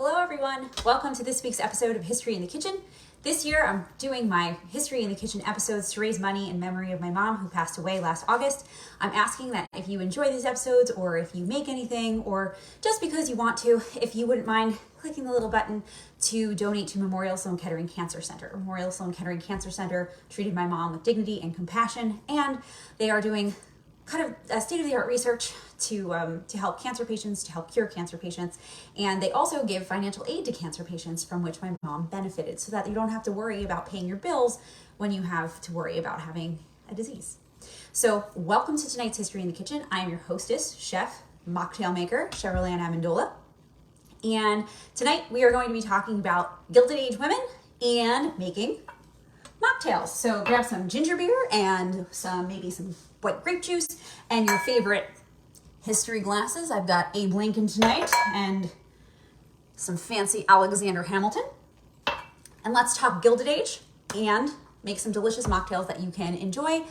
Hello everyone, welcome to this week's episode of History in the Kitchen. This year I'm doing my History in the Kitchen episodes to raise money in memory of my mom who passed away last August. I'm asking that if you enjoy these episodes or if you make anything or just because you want to, if you wouldn't mind clicking the little button to donate to Memorial Sloan Kettering Cancer Center. Memorial Sloan Kettering Cancer Center treated my mom with dignity and compassion, and they are doing kind of state-of-the-art research to help cancer patients, to help cure cancer patients. And they also give financial aid to cancer patients, from which my mom benefited, so that you don't have to worry about paying your bills when you have to worry about having a disease. So welcome to tonight's History in the Kitchen. I am your hostess, chef, mocktail maker, Cheryl-Ann Amendola. And tonight we are going to be talking about Gilded Age women and making mocktails. So grab some ginger beer and maybe some white grape juice and your favorite history glasses. I've got Abe Lincoln tonight and some fancy Alexander Hamilton. And let's talk Gilded Age and make some delicious mocktails that you can enjoy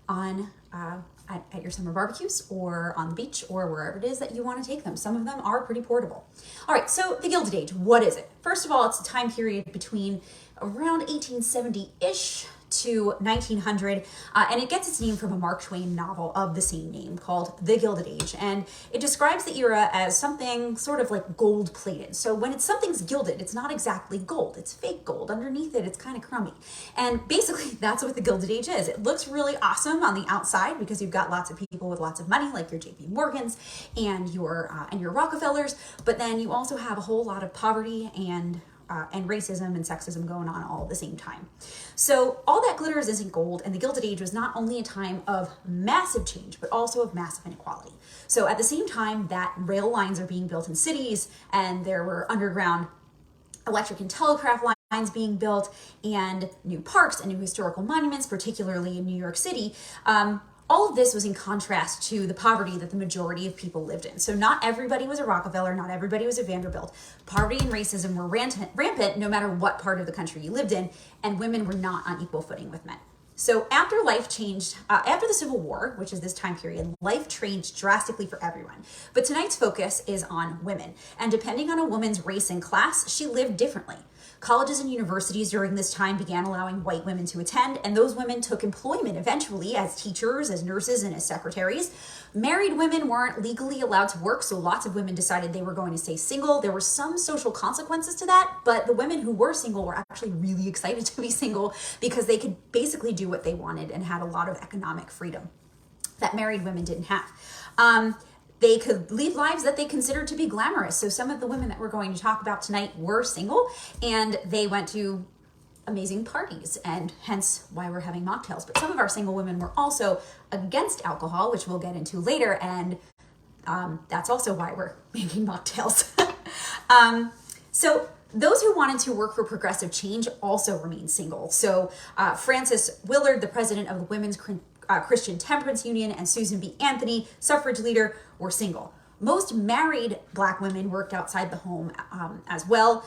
on at your summer barbecues or on the beach or wherever it is that you want to take them. Some of them are pretty portable. All right, so the Gilded Age, what is it? First of all, it's a time period between around 1870-ish to 1900, and it gets its name from a Mark Twain novel of the same name called The Gilded Age, and it describes the era as something sort of like gold-plated. So when something's gilded, it's not exactly gold, it's fake gold. Underneath it, it's kind of crummy. And basically, that's what the Gilded Age is. It looks really awesome on the outside because you've got lots of people with lots of money, like your JP Morgans and your Rockefellers, but then you also have a whole lot of poverty and racism and sexism going on all at the same time. So all that glitters isn't gold, and the Gilded Age was not only a time of massive change, but also of massive inequality. So at the same time that rail lines are being built in cities, and there were underground electric and telegraph lines being built, and new parks and new historical monuments, particularly in New York City, all of this was in contrast to the poverty that the majority of people lived in. So not everybody was a Rockefeller, not everybody was a Vanderbilt. Poverty and racism were rampant no matter what part of the country you lived in, and women were not on equal footing with men. So after life changed, after the Civil War, which is this time period, life changed drastically for everyone. But tonight's focus is on women. And depending on a woman's race and class, she lived differently. Colleges and universities during this time began allowing white women to attend, and those women took employment eventually as teachers, as nurses, and as secretaries. Married women weren't legally allowed to work, so lots of women decided they were going to stay single. There were some social consequences to that, but the women who were single were actually really excited to be single because they could basically do what they wanted and had a lot of economic freedom that married women didn't have. They could lead lives that they considered to be glamorous. So some of the women that we're going to talk about tonight were single, and they went to amazing parties, and hence why we're having mocktails. But some of our single women were also against alcohol, which we'll get into later, and that's also why we're making mocktails. So those who wanted to work for progressive change also remained single. So Frances Willard, the president of the Women's Christian Temperance Union, and Susan B. Anthony, suffrage leader, were single. Most married Black women worked outside the home as well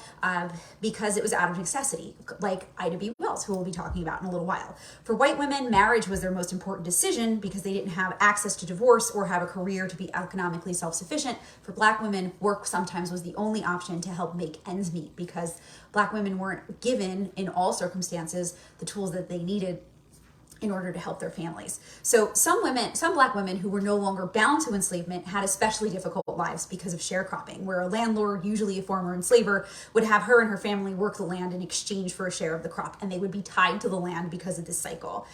because it was out of necessity, like Ida B. Wells, who we'll be talking about in a little while. For white women, marriage was their most important decision because they didn't have access to divorce or have a career to be economically self-sufficient. For Black women, work sometimes was the only option to help make ends meet because Black women weren't given, in all circumstances, the tools that they needed in order to help their families. So some Black women who were no longer bound to enslavement had especially difficult lives because of sharecropping, where a landlord, usually a former enslaver, would have her and her family work the land in exchange for a share of the crop, and they would be tied to the land because of this cycle.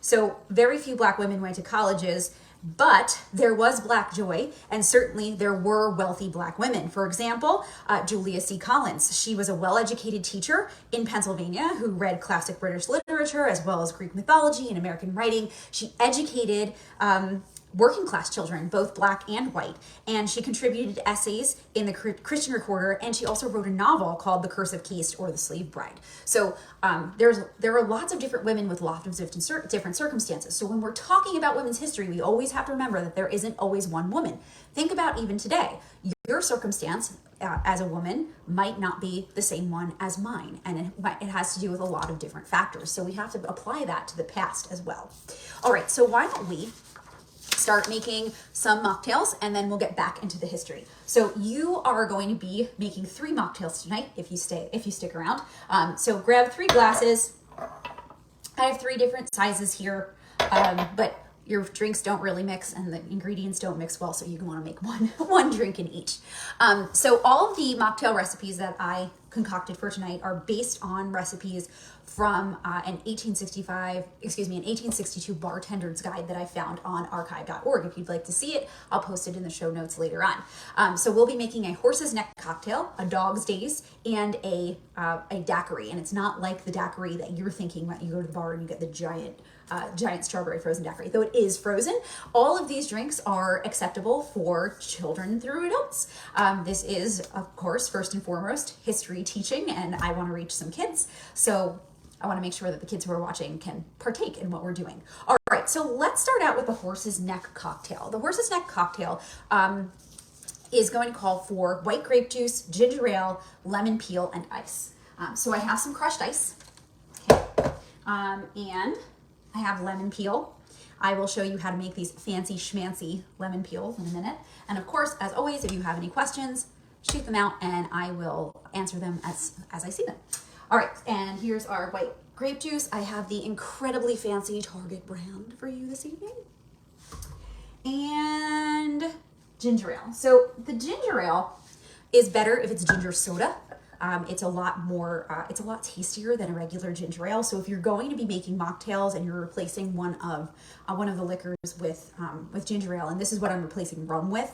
So very few Black women went to colleges, but there was Black joy, and certainly there were wealthy Black women. For example, Julia C. Collins. She was a well-educated teacher in Pennsylvania who read classic British literature as well as Greek mythology and American writing. She educated working class children, both Black and white, and she contributed essays in the Christian Recorder, and she also wrote a novel called The Curse of Caste, or The Slave Bride. So there are lots of different women with lots of different circumstances. So when we're talking about women's history, we always have to remember that there isn't always one woman. Think about even today. Your circumstance as a woman might not be the same one as mine, and it has to do with a lot of different factors. So we have to apply that to the past as well. All right, so why don't we start making some mocktails and then we'll get back into the history. So you are going to be making 3 mocktails tonight if you stick around. So grab 3 glasses. I have 3 different sizes here, but your drinks don't really mix and the ingredients don't mix well, so you want to make one drink in each. So all of the mocktail recipes that I concocted for tonight are based on recipes from an 1862 bartender's guide that I found on archive.org. If you'd like to see it, I'll post it in the show notes later on. So we'll be making a horse's neck cocktail, a dog's days, and a daiquiri. And it's not like the daiquiri that you're thinking when you go to the bar and you get the giant strawberry frozen daiquiri, though it is frozen. All of these drinks are acceptable for children through adults. This is, of course, first and foremost, history teaching, and I want to reach some kids. So I want to make sure that the kids who are watching can partake in what we're doing. All right, so let's start out with the horse's neck cocktail. The horse's neck cocktail is going to call for white grape juice, ginger ale, lemon peel, and ice. So I have some crushed ice, okay, and I have lemon peel. I will show you how to make these fancy schmancy lemon peels in a minute. And of course, as always, if you have any questions, shoot them out and I will answer them as I see them. All right, and here's our white grape juice. I have the incredibly fancy Target brand for you this evening. And ginger ale. So the ginger ale is better if it's ginger soda. It's a lot tastier than a regular ginger ale. So if you're going to be making mocktails and you're replacing one of the liquors with ginger ale, and this is what I'm replacing rum with,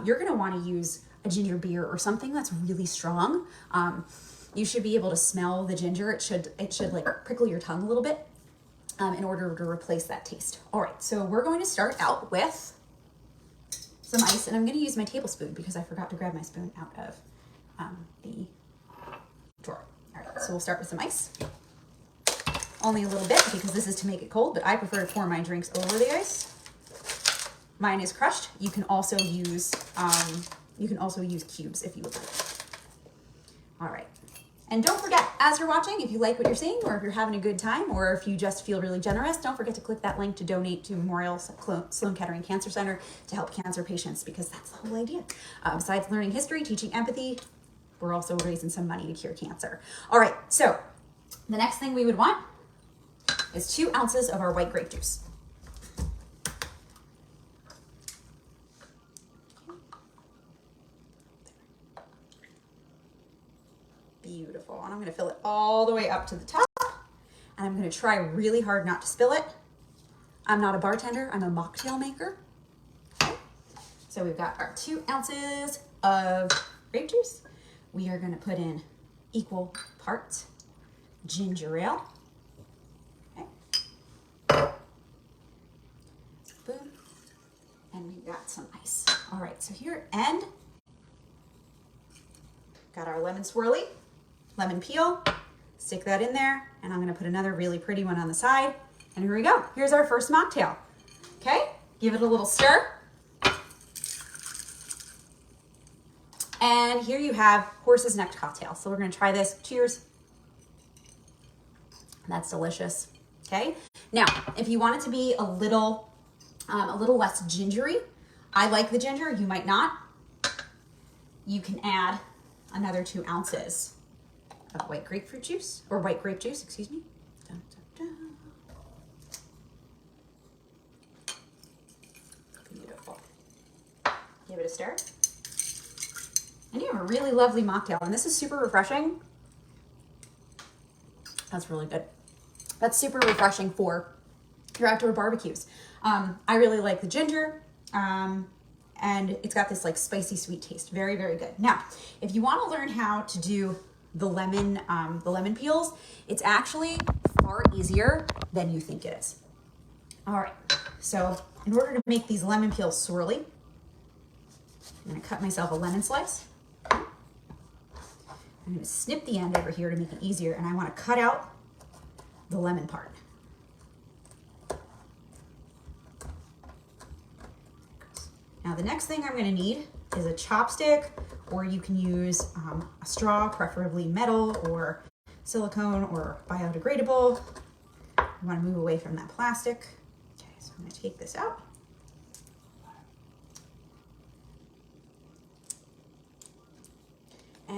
you're going to want to use a ginger beer or something that's really strong. You should be able to smell the ginger. It should like prickle your tongue a little bit in order to replace that taste. All right, so we're going to start out with some ice, and I'm going to use my tablespoon because I forgot to grab my spoon out of the drawer. All right, so we'll start with some ice. Only a little bit because this is to make it cold, but I prefer to pour my drinks over the ice. Mine is crushed. You can also use cubes if you would like. All right. And don't forget, as you're watching, if you like what you're seeing, or if you're having a good time, or if you just feel really generous, don't forget to click that link to donate to Memorial Sloan Kettering Cancer Center to help cancer patients, because that's the whole idea. Besides learning history, teaching empathy, we're also raising some money to cure cancer. All right, so the next thing we would want is 2 ounces of our white grape juice. Beautiful. And I'm going to fill it all the way up to the top. And I'm going to try really hard not to spill it. I'm not a bartender. I'm a mocktail maker. Okay. So we've got our 2 ounces of grape juice. We are going to put in equal parts ginger ale. Okay. Boom. And we've got some ice. All right. So here, and got our lemon swirly. Lemon peel, stick that in there, and I'm gonna put another really pretty one on the side. And here we go. Here's our first mocktail. Okay, give it a little stir. And here you have horse's neck cocktail. So we're gonna try this. Cheers. That's delicious. Okay. Now, if you want it to be a little less gingery, I like the ginger. You might not. You can add another 2 ounces of white grape juice, excuse me. Dun, dun, dun. Beautiful. Give it a stir. And you have a really lovely mocktail, and this is super refreshing. That's really good. That's super refreshing for your outdoor barbecues. I really like the ginger. And it's got this like spicy sweet taste. Very, very good. Now, if you want to learn how to do the lemon peels, it's actually far easier than you think it is. All right, so in order to make these lemon peels swirly, I'm gonna cut myself a lemon slice. I'm gonna snip the end over here to make it easier, and I wanna cut out the lemon part. Now the next thing I'm gonna need is a chopstick, or you can use a straw, preferably metal or silicone or biodegradable. You wanna move away from that plastic. Okay, so I'm gonna take this out.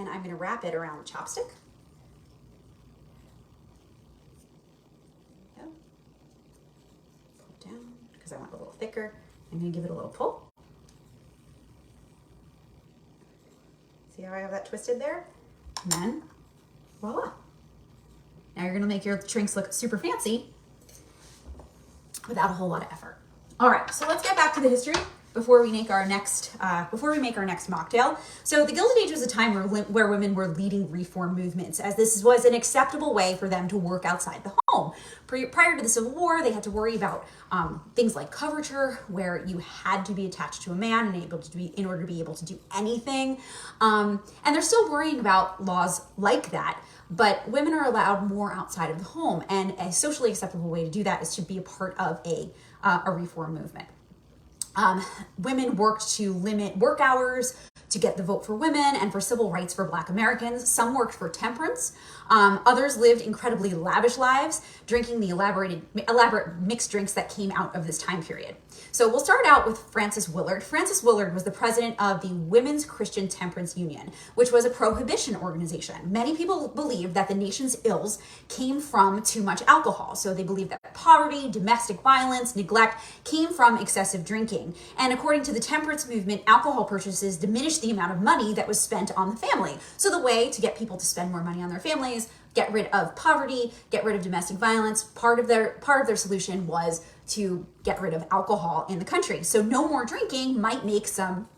then I'm going to wrap it around the chopstick. There we go. Pull it down because I want it a little thicker. I'm going to give it a little pull. See how I have that twisted there? And then, voila. Now you're gonna make your drinks look super fancy without a whole lot of effort. All right, so let's get back to the history before we make our next mocktail. So the Gilded Age was a time where women were leading reform movements, as this was an acceptable way for them to work outside the home. Prior to the Civil War, they had to worry about things like coverture, where you had to be attached to a man in order to be able to do anything. And they're still worrying about laws like that, but women are allowed more outside of the home, and a socially acceptable way to do that is to be a part of a reform movement. Women worked to limit work hours, to get the vote for women, and for civil rights for Black Americans. Some worked for temperance. Others lived incredibly lavish lives, drinking the elaborate mixed drinks that came out of this time period. So we'll start out with Frances Willard. Frances Willard was the president of the Women's Christian Temperance Union, which was a prohibition organization. Many people believed that the nation's ills came from too much alcohol. So they believed that poverty, domestic violence, neglect came from excessive drinking. And according to the temperance movement, alcohol purchases diminished the amount of money that was spent on the family. So the way to get people to spend more money on their families, get rid of poverty, get rid of domestic violence, part of their solution was to get rid of alcohol in the country. So no more drinking might make some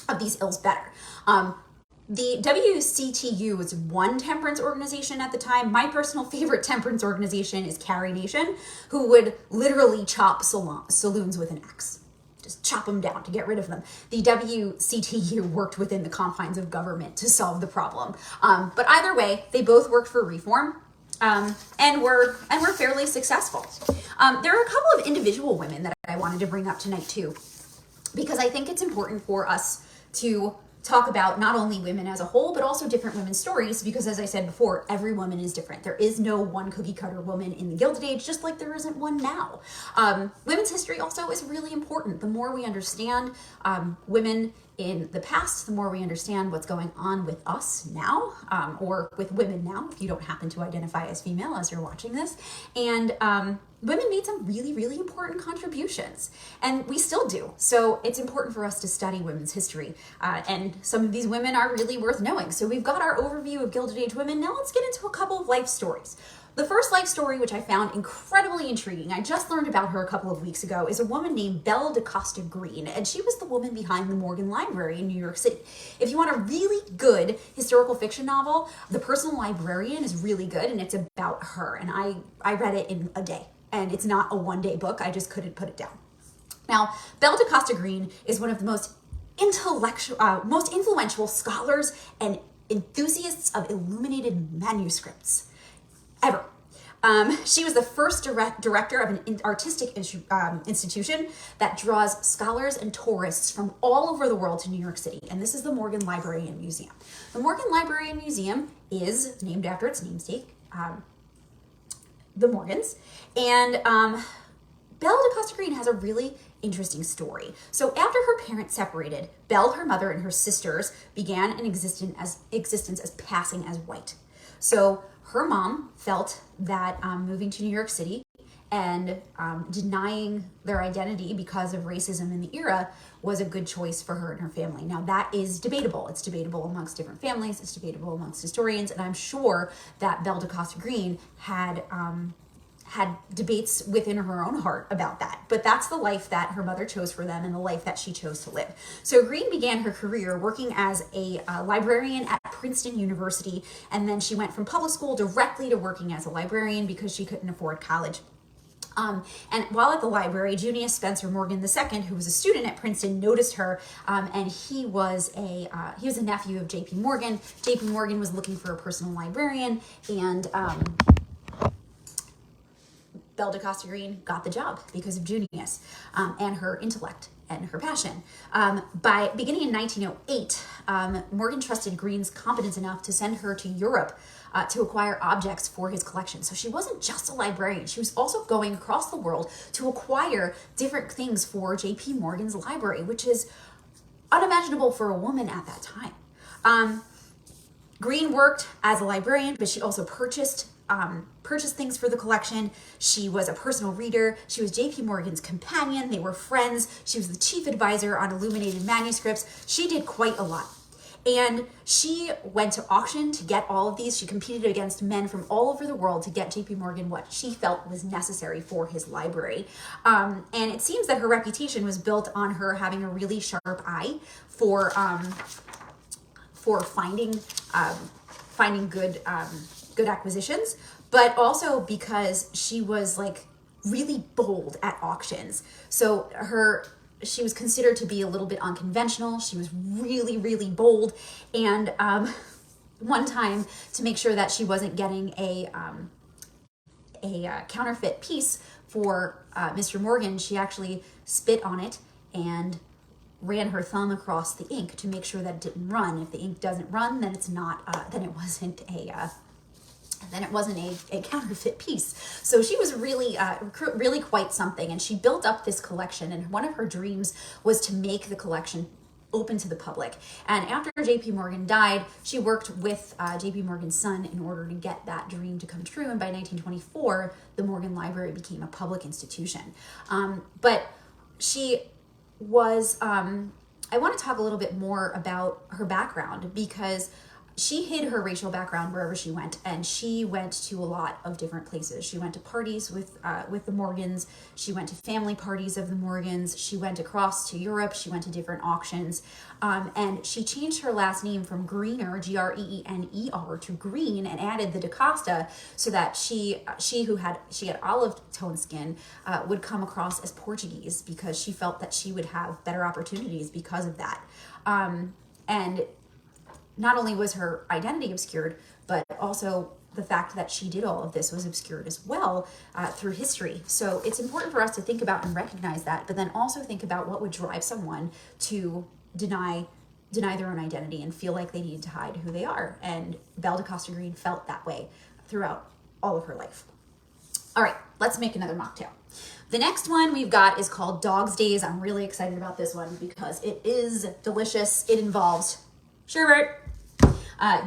of these ills better. The WCTU was one temperance organization at the time. My personal favorite temperance organization is Carrie Nation, who would literally chop saloons with an axe. Just chop them down to get rid of them. The WCTU worked within the confines of government to solve the problem. But either way, they both worked for reform. And were fairly successful. There are a couple of individual women that I wanted to bring up tonight too, because I think it's important for us to talk about not only women as a whole, but also different women's stories, because as I said before, every woman is different. There is no one cookie cutter woman in the Gilded Age, just like there isn't one now. Women's history also is really important. The more we understand women in the past, the more we understand what's going on with us now, or with women now, if you don't happen to identify as female as you're watching this. And women made some really, really important contributions, and we still do. So it's important for us to study women's history, and some of these women are really worth knowing. So we've got our overview of Gilded Age women. Now let's get into a couple of life stories. The first life story, which I found incredibly intriguing, I just learned about her a couple of weeks ago, is a woman named Belle DeCosta Green, and she was the woman behind the Morgan Library in New York City. If you want a really good historical fiction novel, The Personal Librarian is really good, and it's about her, and I read it in a day, and it's not a one-day book. I just couldn't put it down. Now, Belle DeCosta Green is one of the most influential scholars and enthusiasts of illuminated manuscripts ever. She was the first director of an artistic institution that draws scholars and tourists from all over the world to New York City, and this is the Morgan Library and Museum. The Morgan Library and Museum is named after its namesake, the Morgans, and Belle DeCosta Green has a really interesting story. So after her parents separated, Belle, her mother, and her sisters began an existence as passing as white. So her mom felt that moving to New York City and denying their identity because of racism in the era was a good choice for her and her family. Now that is debatable. It's debatable amongst different families. It's debatable amongst historians. And I'm sure that Belle DeCosta Green had debates within her own heart about that. But that's the life that her mother chose for them and the life that she chose to live. So Green began her career working as a librarian at Princeton University, and then she went from public school directly to working as a librarian because she couldn't afford college. And while at the library, Junius Spencer Morgan II, who was a student at Princeton, noticed her, and he was a nephew of J.P. Morgan. J.P. Morgan was looking for a personal librarian, and Belle DeCosta Green got the job because of Junius and her intellect and her passion. By beginning in 1908, Morgan trusted Green's competence enough to send her to Europe to acquire objects for his collection. So she wasn't just a librarian. She was also going across the world to acquire different things for J.P. Morgan's library, which is unimaginable for a woman at that time. Greene worked as a librarian, but she also purchased things for the collection. She was a personal reader. She was J.P. Morgan's companion. They were friends. She was the chief advisor on illuminated manuscripts. She did quite a lot. And she went to auction to get all of these. She competed against men from all over the world to get J.P. Morgan what she felt was necessary for his library. And it seems that her reputation was built on her having a really sharp eye for finding good acquisitions, but also because she was like really bold at auctions. So she was considered to be a little bit unconventional. She was really, really bold. And one time, to make sure that she wasn't getting a counterfeit piece for Mr. Morgan, she actually spit on it and ran her thumb across the ink to make sure that it didn't run. If the ink doesn't run, then it's not. Then it wasn't a counterfeit piece. So she was really quite something, and she built up this collection, and one of her dreams was to make the collection open to the public. And after J.P. Morgan died, she worked with J.P. Morgan's son in order to get that dream to come true, and by 1924, the Morgan Library became a public institution. But she was, I want to talk a little bit more about her background, because she hid her racial background wherever she went, and she went to a lot of different places. She went to parties with the Morgans. She went to family parties of the Morgans. She went across to Europe. She went to different auctions, and she changed her last name from Greener, Greener, to Green, and added the DaCosta so that she had olive tone skin would come across as Portuguese, because she felt that she would have better opportunities because of that. And not only was her identity obscured, but also the fact that she did all of this was obscured as well through history. So it's important for us to think about and recognize that, but then also think about what would drive someone to deny their own identity and feel like they need to hide who they are. And Belle DaCosta Green felt that way throughout all of her life. All right, let's make another mocktail. The next one we've got is called Dog's Days. I'm really excited about this one because it is delicious. It involves sherbet.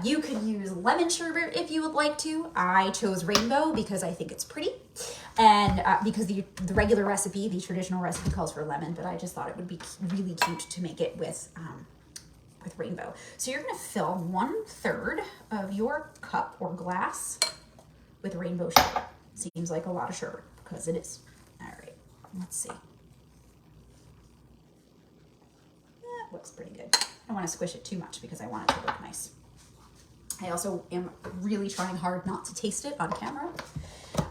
You could use lemon sherbet if you would like to. I chose rainbow because I think it's pretty, and because the regular recipe, the traditional recipe, calls for lemon, but I just thought it would be really cute to make it with rainbow. So you're going to fill 1/3 of your cup or glass with rainbow sherbet. Seems like a lot of sherbet because it is. All right, let's see. That looks pretty good. I don't want to squish it too much because I want it to look nice. I also am really trying hard not to taste it on camera.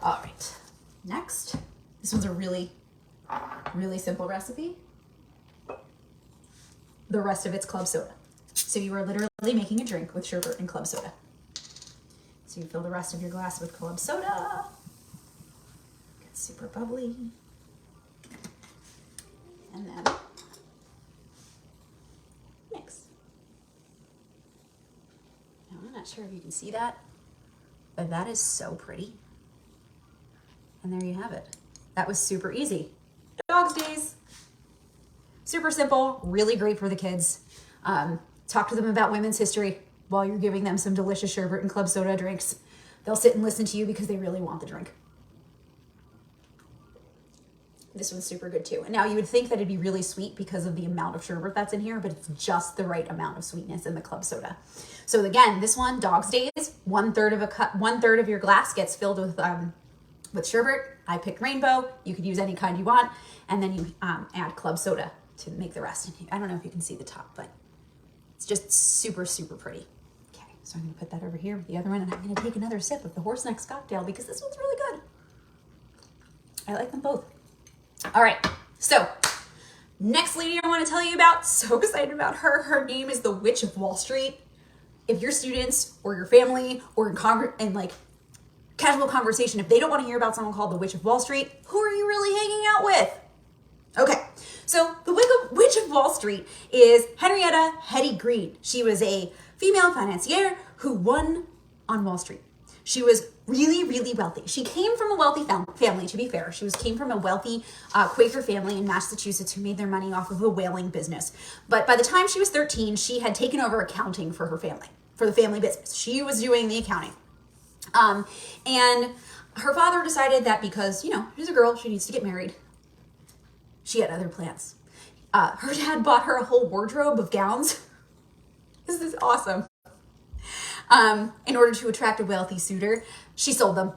All right, next. This one's a really, really simple recipe. The rest of it's club soda. So you are literally making a drink with sherbet and club soda. So you fill the rest of your glass with club soda. Get super bubbly. And then mix. Now, I'm not sure if you can see that, but that is so pretty. And there you have it. That was super easy. Dog's Days. Super simple, really great for the kids. Talk to them about women's history while you're giving them some delicious sherbet and club soda drinks. They'll sit and listen to you because they really want the drink. This one's super good too. And now you would think that it'd be really sweet because of the amount of sherbet that's in here, but it's just the right amount of sweetness in the club soda. So again, this one, Dog's Days, 1/3 of a cup, 1/3 of your glass gets filled with sherbet. I picked rainbow. You could use any kind you want, and then you add club soda to make the rest. I don't know if you can see the top, but it's just super, super pretty. Okay, so I'm gonna put that over here with the other one, and I'm gonna take another sip of the Horse Necks cocktail because this one's really good. I like them both. All right, so next lady I want to tell you about, so excited about her. Her name is the Witch of Wall Street. If your students or your family or in like casual conversation, if they don't want to hear about someone called the Witch of Wall Street, who are you really hanging out with? Okay, so the Witch of Wall Street is Henrietta Hetty Green. She was a female financier who won on Wall Street. She was really, really wealthy. She came from a wealthy family, to be fair. She came from a wealthy Quaker family in Massachusetts who made their money off of a whaling business. But by the time she was 13, she had taken over accounting for her family. for the family business. She was doing the accounting. And her father decided that because, you know, she's a girl, she needs to get married. She had other plans. Her dad bought her a whole wardrobe of gowns. This is awesome. In order to attract a wealthy suitor, she sold them.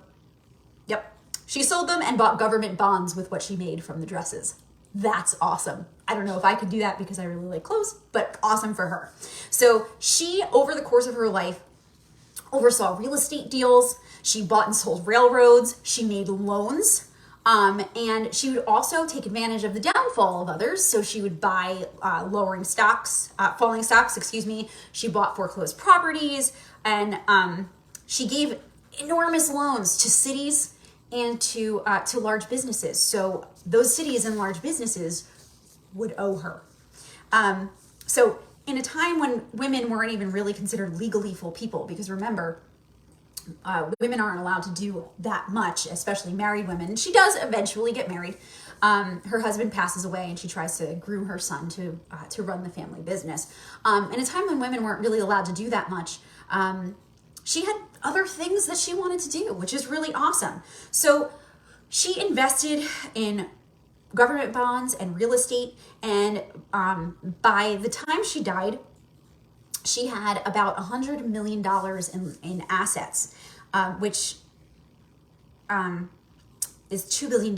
Yep. She sold them and bought government bonds with what she made from the dresses. That's awesome. I don't know if I could do that because I really like clothes, but awesome for her. So she, over the course of her life, oversaw real estate deals. She bought and sold railroads. She made loans. And she would also take advantage of the downfall of others. So she would buy falling stocks, excuse me. She bought foreclosed properties, and she gave enormous loans to cities and to large businesses. So those cities and large businesses would owe her. So in a time when women weren't even really considered legally full people, because remember, women aren't allowed to do that much, especially married women. She does eventually get married. Her husband passes away, and she tries to groom her son to run the family business. In a time when women weren't really allowed to do that much, she had other things that she wanted to do, which is really awesome. So she invested in government bonds and real estate, and by the time she died, she had about $100 million in assets, which is $2 billion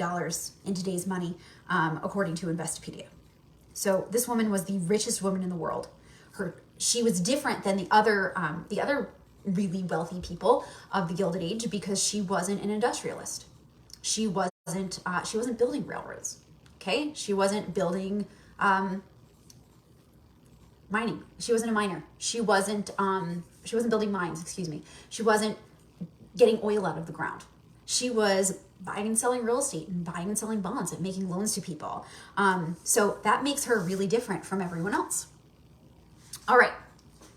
in today's money, according to Investopedia. So this woman was the richest woman in the world. She was different than the other really wealthy people of the Gilded Age because she wasn't an industrialist. She wasn't building railroads. Okay, she wasn't building mining. She wasn't a miner. She wasn't building mines, excuse me. She wasn't getting oil out of the ground. She was buying and selling real estate and buying and selling bonds and making loans to people. So that makes her really different from everyone else. All right,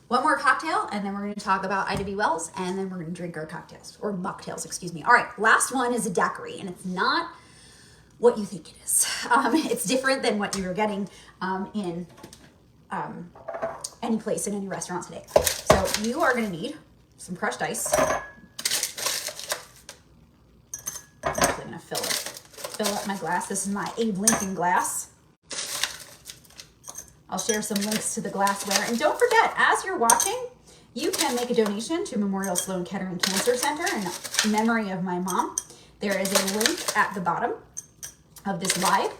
one more cocktail, and then we're going to talk about Ida B. Wells, and then we're going to drink our cocktails, or mocktails, excuse me. All right, last one is a daiquiri, and it's not what you think it is. It's different than what you're getting in any place in any restaurant today. So you are going to need some crushed ice. I'm actually going to fill up my glass. This is my Abe Lincoln glass. I'll share some links to the glassware. And don't forget, as you're watching, you can make a donation to Memorial Sloan Kettering Cancer Center in memory of my mom. There is a link at the bottom of this live.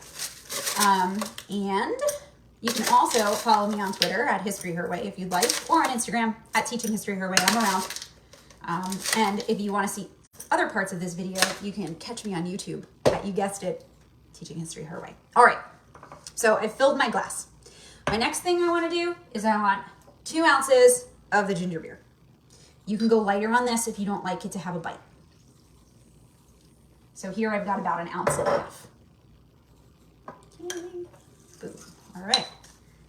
And you can also follow me on Twitter at History Her Way if you'd like, or on Instagram at Teaching History Her Way. I'm around. And if you want to see other parts of this video, you can catch me on YouTube at, you guessed it, Teaching History Her Way. All right, so I filled my glass. My next thing I want to do is I want 2 ounces of the ginger beer. You can go lighter on this if you don't like it to have a bite. So here I've got about 1.5 ounces. Okay. Boom. All right,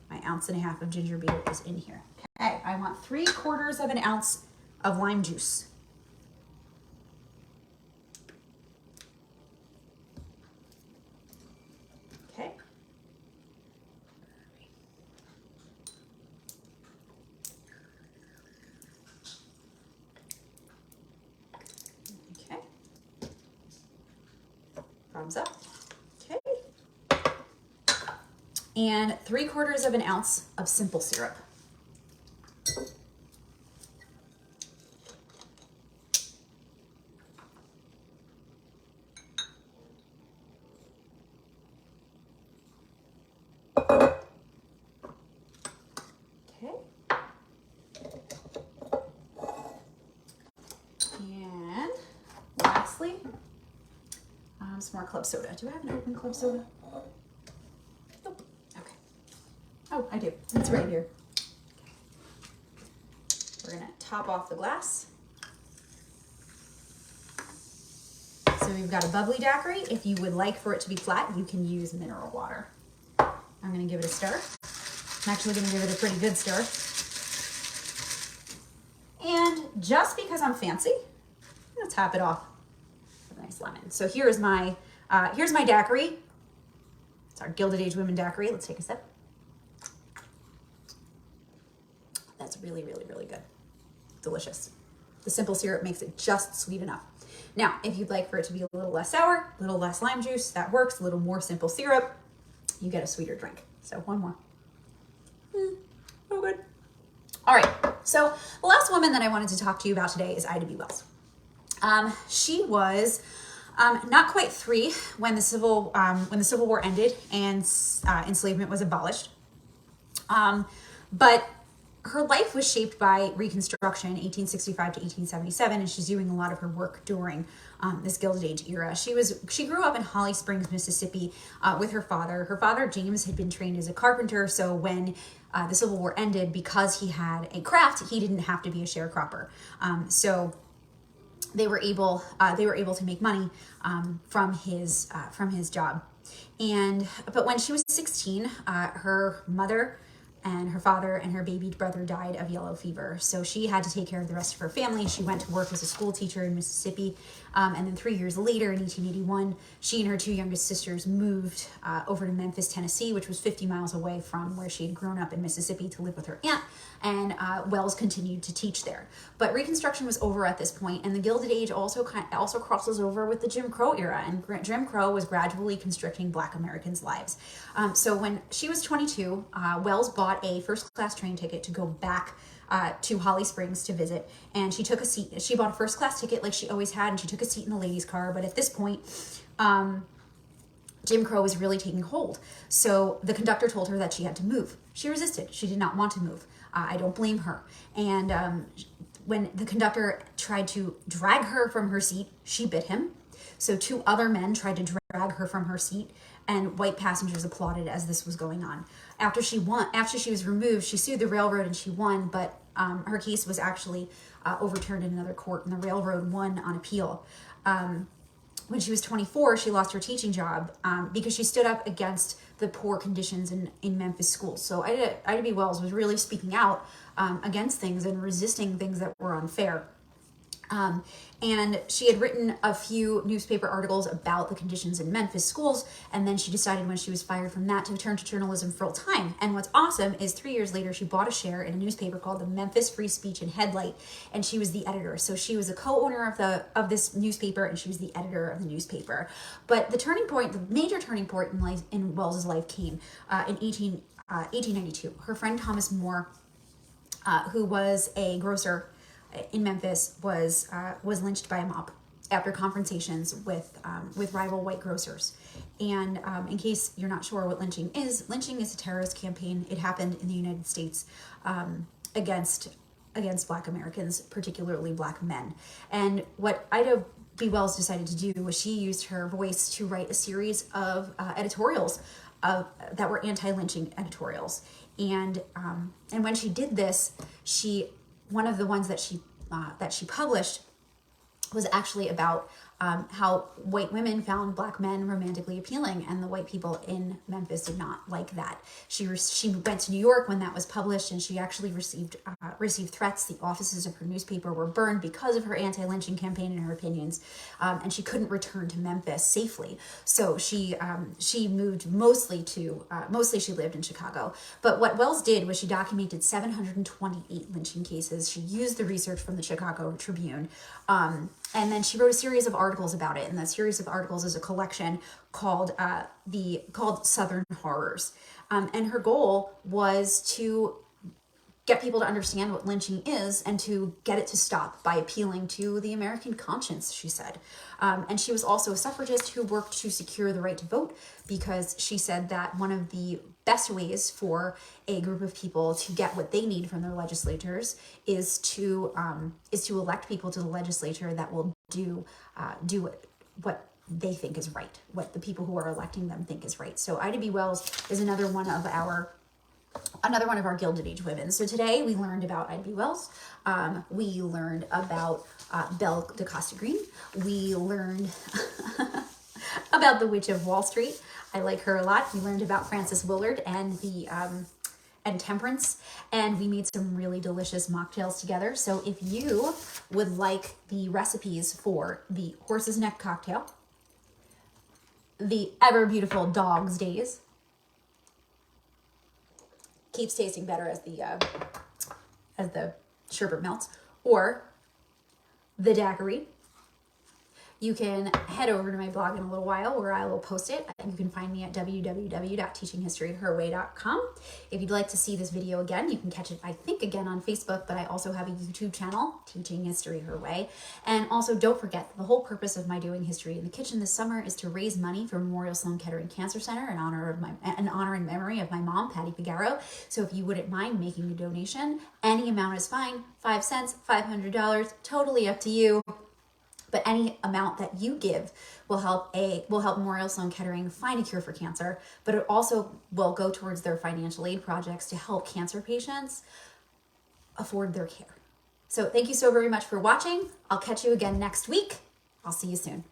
my 1.5 ounces of ginger beer is in here. Okay, I want 3/4 ounce of lime juice. Okay. Okay. Thumbs up. Okay. And 3/4 ounce of simple syrup. Okay. And lastly, some more club soda. Do I have an open club soda? Nope. Okay. Oh, I do. It's right here. Okay. We're gonna top off the glass. So we've got a bubbly daiquiri. If you would like for it to be flat, you can use mineral water. I'm gonna give it a stir. I'm actually gonna give it a pretty good stir. And just because I'm fancy, I'm gonna top it off with a nice lemon. So here's my daiquiri. It's our Gilded Age Women daiquiri. Let's take a sip. That's really, really, really good. delicious. The simple syrup makes it just sweet enough. Now, if you'd like for it to be a little less sour, a little less lime juice, that works. A little more simple syrup, you get a sweeter drink. So one more. So good. All right, so the last woman that I wanted to talk to you about today is Ida B. Wells. She was not quite 3 when the Civil War ended and enslavement was abolished. But her life was shaped by Reconstruction, 1865 to 1877, and she's doing a lot of her work during this Gilded Age era. She grew up in Holly Springs, Mississippi, with her father. Her father, James, had been trained as a carpenter, so when the Civil War ended, because he had a craft, he didn't have to be a sharecropper. So they were able to make money from his job. But when she was 16, her mother and her father and her baby brother died of yellow fever. So she had to take care of the rest of her family. She went to work as a school teacher in Mississippi. And then 3 years later, in 1881, she and her 2 youngest sisters moved over to Memphis, Tennessee, which was 50 miles away from where she had grown up in Mississippi, to live with her aunt. And Wells continued to teach there. But Reconstruction was over at this point, and the Gilded Age also crosses over with the Jim Crow era. And Jim Crow was gradually constricting Black Americans' lives. So when she was 22, Wells bought a first-class train ticket to go back to Holly Springs to visit, and she took a seat. She bought a first-class ticket like she always had, and she took a seat in the ladies' car. But at this point, Jim Crow was really taking hold. So the conductor told her that she had to move. She resisted. She did not want to move. I don't blame her. And when the conductor tried to drag her from her seat, she bit him. So 2 other men tried to drag her from her seat, and white passengers applauded as this was going on. After she was removed, she sued the railroad and she won, but her case was actually overturned in another court, and the railroad won on appeal. When she was 24, she lost her teaching job because she stood up against the poor conditions in Memphis schools. So Ida B. Wells was really speaking out against things and resisting things that were unfair. And she had written a few newspaper articles about the conditions in Memphis schools, and then she decided when she was fired from that to turn to journalism full time. And what's awesome is 3 years later, she bought a share in a newspaper called the Memphis Free Speech and Headlight, and she was the editor. So she was a co-owner of this newspaper, and she was the editor of the newspaper. But the major turning point in Wells's life came in 1892. Her friend Thomas Moore, who was a grocer in Memphis, was lynched by a mob after confrontations with rival white grocers. And in case you're not sure what lynching is a terrorist campaign. It happened in the United States against Black Americans, particularly Black men. And what Ida B. Wells decided to do was she used her voice to write a series of editorials that were anti-lynching editorials. And when she did this, one of the ones that she published was actually about how white women found Black men romantically appealing, and the white people in Memphis did not like that. She went to New York when that was published, and she actually received threats. The offices of her newspaper were burned because of her anti-lynching campaign and her opinions, and she couldn't return to Memphis safely. So she moved mostly she lived in Chicago. But what Wells did was she documented 728 lynching cases. She used the research from the Chicago Tribune, and then she wrote a series of articles about it. And that series of articles is a collection called Southern Horrors. And her goal was to get people to understand what lynching is and to get it to stop by appealing to the American conscience, she said. And she was also a suffragist who worked to secure the right to vote, because she said that one of the best ways for a group of people to get what they need from their legislators is to elect people to the legislature that will do what they think is right, what the people who are electing them think is right. So Ida B. Wells is another one of our Gilded Age women. So today we learned about Ida B. Wells. We learned about Belle DeCosta Green. We learned about the Witch of Wall Street. I like her a lot. We learned about Frances Willard and Temperance, and we made some really delicious mocktails together. So if you would like the recipes for the horse's neck cocktail, the ever beautiful Dog's Days, keeps tasting better as the sherbet melts, or the daiquiri. You can head over to my blog in a little while where I will post it. You can find me at www.teachinghistoryherway.com. If you'd like to see this video again, you can catch it, I think, again on Facebook, but I also have a YouTube channel, Teaching History Her Way. And also, don't forget, the whole purpose of my doing History in the Kitchen this summer is to raise money for Memorial Sloan Kettering Cancer Center in honor and memory of my mom, Patty Pigaro. So if you wouldn't mind making a donation, any amount is fine. 5 cents, $500, totally up to you. But any amount that you give will help Memorial Sloan Kettering find a cure for cancer, but it also will go towards their financial aid projects to help cancer patients afford their care. So thank you so very much for watching. I'll catch you again next week. I'll see you soon.